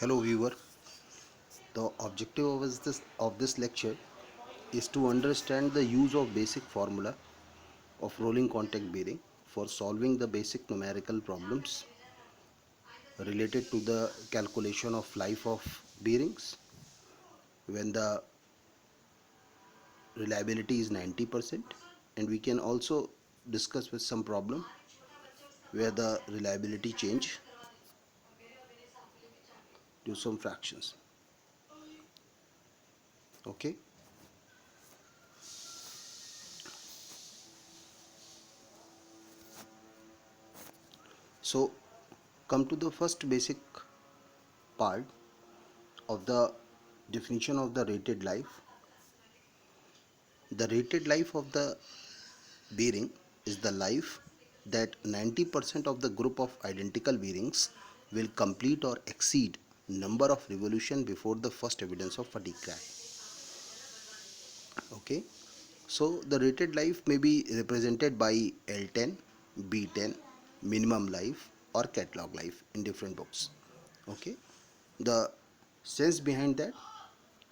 Hello viewer, the objective of this lecture is to understand the use of basic formula of rolling contact bearing for solving the basic numerical problems related to the calculation of life of bearings when the reliability is 90%, and we can also discuss with some problem where the reliability change to some fractions. Okay, so come to the first basic part of the definition of the rated life. The rated life of the bearing is the life that 90% of the group of identical bearings will complete or exceed number of revolution before the first evidence of fatigue crack. Okay, so the rated life may be represented by L10, B10, minimum life or catalog life in different books. Okay, the sense behind that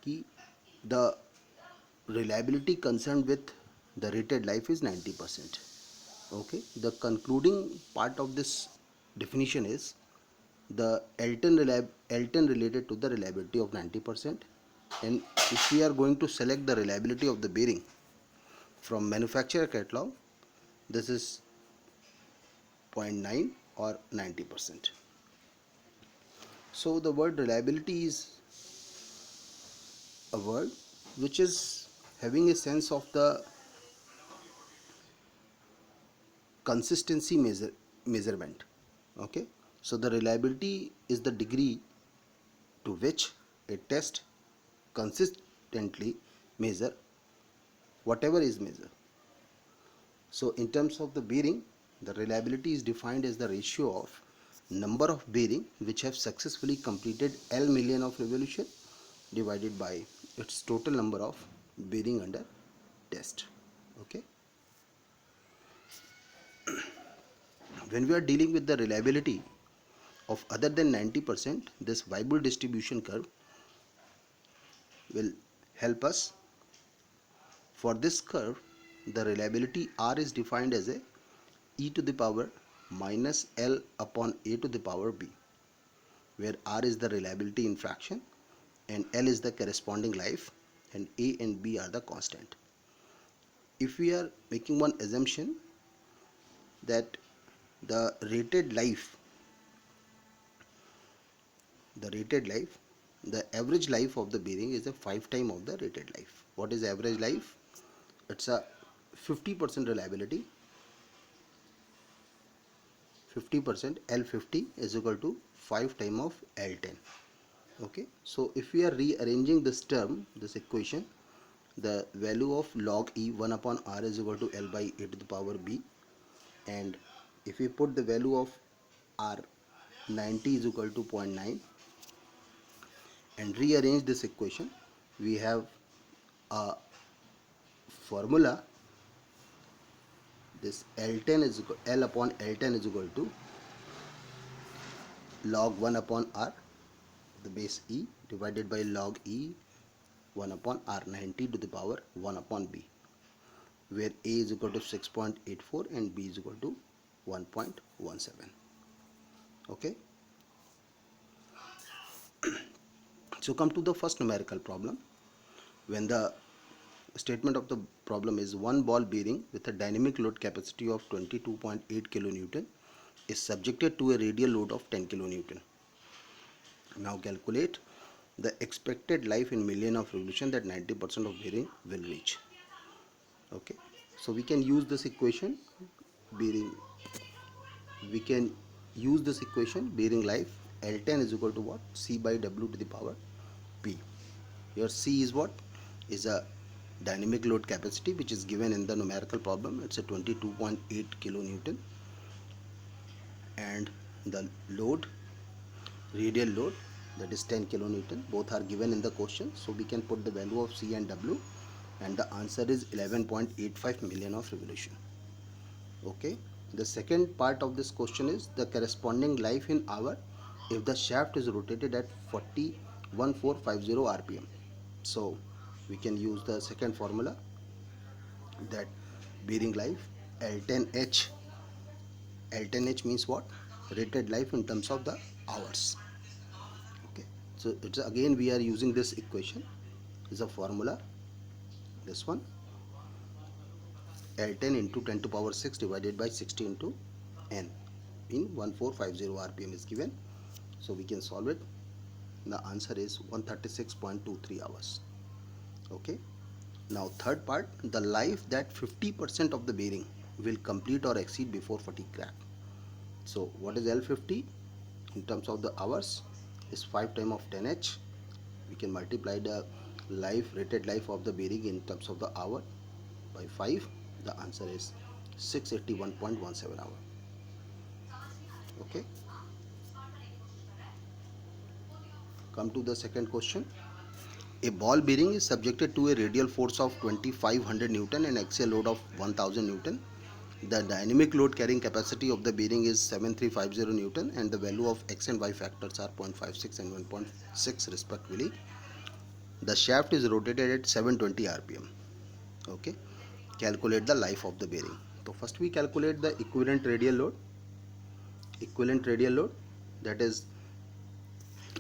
key, the reliability concerned with the rated life is 90%. Okay, the concluding part of this definition is the L10 related to the reliability of 90%, and if we are going to select the reliability of the bearing from manufacturer catalog, this is zero point 0.9 or 90%. So the word reliability is a word which is having a sense of the consistency measurement. Okay, so the reliability is the degree to which a test consistently measure whatever is measured. So in terms of the bearing, the reliability is defined as the ratio of number of bearing which have successfully completed L million of revolution divided by its total number of bearing under test. Okay, when we are dealing with the reliability of other than 90%, this Weibull distribution curve will help us. For this curve, the reliability R is defined as a e to the power minus L upon a to the power b, where R is the reliability in fraction and L is the corresponding life and a and b are the constant. If we are making one assumption that the rated life, the average life of the bearing is a 5 time of the rated life. What is average life? It's a 50% reliability. 50% L50 is equal to 5 time of L10. Okay, so if we are rearranging this term, this equation, the value of log E 1 upon R is equal to L by a to the power b, and if we put the value of R 90 is equal to 0.9 and rearrange this equation, we have a formula. This L10 is equal, L upon L10 is equal to log 1 upon R, the base E, divided by log E 1 upon R 90 to the power 1 upon B, where A is equal to 6.84 and B is equal to 1.17. Okay, so come to the first numerical problem. When the statement of the problem is one ball bearing with a dynamic load capacity of 22.8 kilonewton is subjected to a radial load of 10 kilonewton. Now calculate the expected life in million of revolution that 90% of bearing will reach. Okay, so we can use this equation bearing bearing life L10 is equal to what? C by W to the power P. Here C is what? Is a dynamic load capacity which is given in the numerical problem. It's a 22.8 kilonewton, and the load, radial load, that is 10 kilonewton. Both are given in the question, so we can put the value of C and W, and the answer is 11.85 million of revolution. Okay, the second part of this question is the corresponding life in hour if the shaft is rotated at 1450 rpm. So we can use the second formula, that bearing life L10H. L10H means what? Rated life in terms of the hours. Okay, so it's again we are using this equation, is a formula, this one, L10 into 10 to power 6 divided by 60 into n in 1450 rpm is given. So we can solve it. The answer is 136.23 hours. Okay, now third part, the life that 50% of the bearing will complete or exceed before fatigue crack. So what is L50 in terms of the hours? Is 5 times of 10H. We can multiply the life, rated life of the bearing in terms of the hour by 5. The answer is 681.17 hour. Okay, come to the second question. A ball bearing is subjected to a radial force of 2500 Newton and axial load of 1000 Newton. The dynamic load carrying capacity of the bearing is 7350 Newton and the value of x and y factors are 0.56 and 1.6 respectively. The shaft is rotated at 720 rpm. Okay, calculate the life of the bearing. So first we calculate the equivalent radial load. Equivalent radial load, that is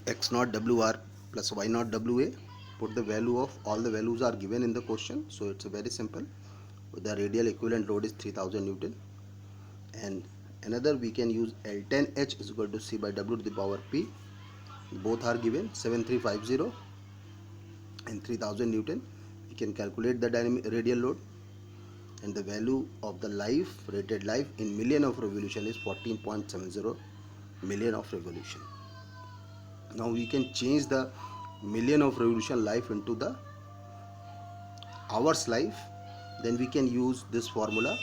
x naught wr plus y naught wa. Put the value of all the values are given in the question, so it's very simple. The radial equivalent load is 3000 Newton, and another we can use L10H is equal to C by W to the power P. Both are given 7350 and 3000 Newton. We can calculate the dynamic radial load, and the value of the life, rated life in million of revolution is 14.70 million of revolution. Now we can change the million of revolution life into the hours life. Then we can use this formula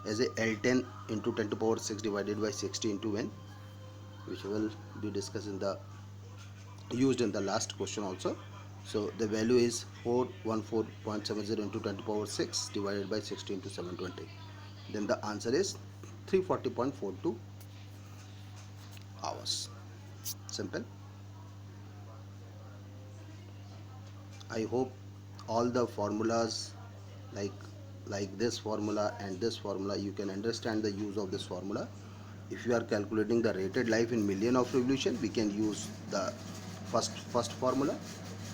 as a L10 into 10 to power 6 divided by 60 into n, which will be discussed in the used in the last question also. So the value is 414.70 into 10 to power 6 divided by 60 into 720. Then the answer is 340.42 hours. Simple. I hope all the formulas, like this formula and this formula, you can understand the use of this formula. If you are calculating the rated life in million of revolution, we can use the first formula,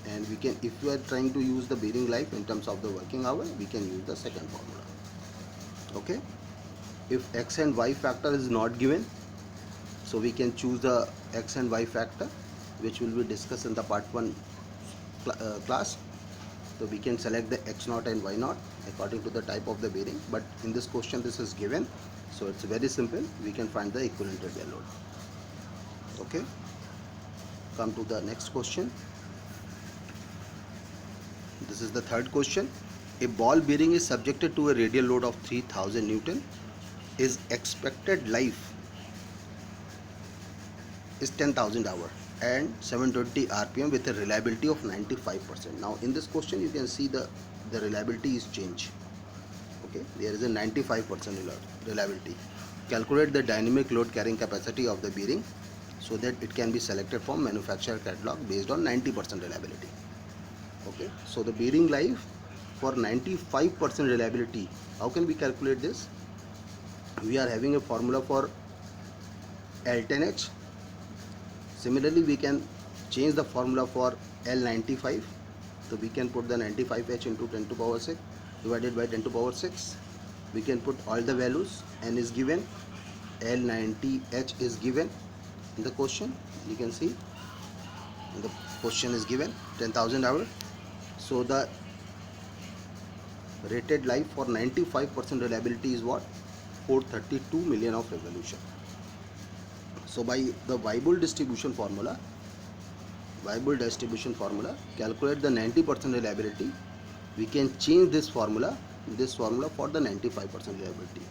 and we can, if you are trying to use the bearing life in terms of the working hour, we can use the second formula. Okay, if x and y factor is not given, so we can choose the x and y factor, which will be discussed in the part 1 class. So we can select the x naught and y naught according to the type of the bearing, but in this question this is given, so it's very simple. We can find the equivalent radial load. Okay, come to the next question. This is the third question. A ball bearing is subjected to a radial load of 3000 Newton. Is expected life is 10,000 hour and 720 rpm with a reliability of 95%. Now in this question you can see the reliability is changed. Okay, there is a 95% reliability. Calculate the dynamic load carrying capacity of the bearing so that it can be selected from manufacturer catalog based on 90% reliability. Okay, so the bearing life for 95% reliability, how can we calculate this? We are having a formula for L10H. Similarly, we can change the formula for L95. So we can put the 95H into 10 to power 6 divided by 10 to power 6. We can put all the values. N is given, L90H is given in the question. You can see in the question is given 10,000 hour. So the rated life for 95% reliability is what? 432 million of revolution. So by the Weibull distribution formula, calculate the 90% reliability. We can change this formula for the 95% reliability.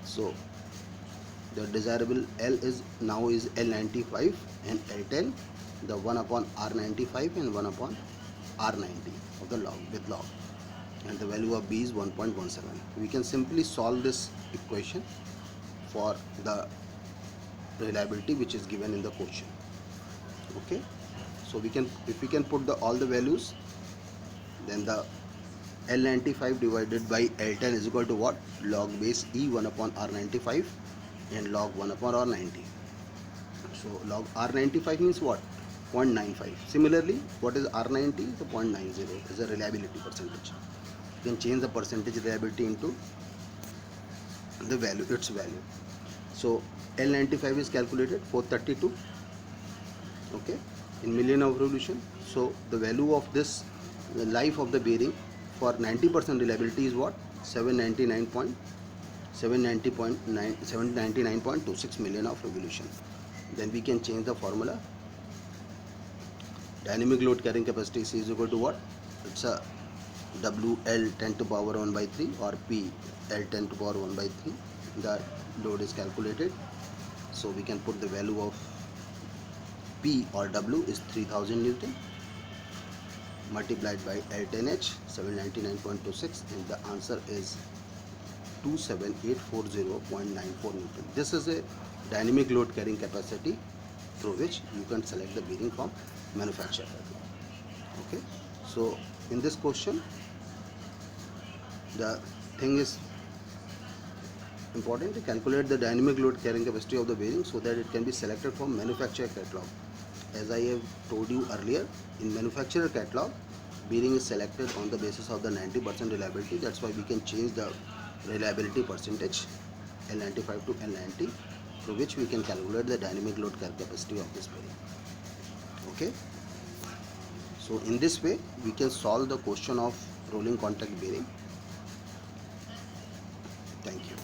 So the desirable L is now is L95 and L10, the 1 upon R95 and 1 upon R90 of the log with log, and the value of B is 1.17. We can simply solve this equation for the reliability which is given in the question. Okay, so we can, if we can put the all the values, then the L95 divided by L10 is equal to what? Log base E 1 upon R95 and log 1 upon R90. So log R95 means what? 0.95. Similarly, what is R90? The 0.90 is a reliability percentage. You can change the percentage reliability into the value, its value. So L95 is calculated 432, okay, in million of revolution. So the value of this, the life of the bearing for 90% reliability is what? 799.26 million of revolution. Then we can change the formula. Dynamic load carrying capacity is equal to what? It's a WL 10 to power 1 by 3 or P L 10 to power 1 by 3. The load is calculated. So we can put the value of P or W is 3000 Newton multiplied by L10H 799.26, and the answer is 27840.94 Newton. This is a dynamic load carrying capacity through which you can select the bearing from manufacturer. Okay, so in this question the thing is important to calculate the dynamic load carrying capacity of the bearing so that it can be selected from manufacturer catalog. As I have told you earlier, in manufacturer catalog, bearing is selected on the basis of the 90% reliability. That's why we can change the reliability percentage L95 to L90, through which we can calculate the dynamic load carrying capacity of this bearing. Okay, so in this way we can solve the question of rolling contact bearing. Thank you.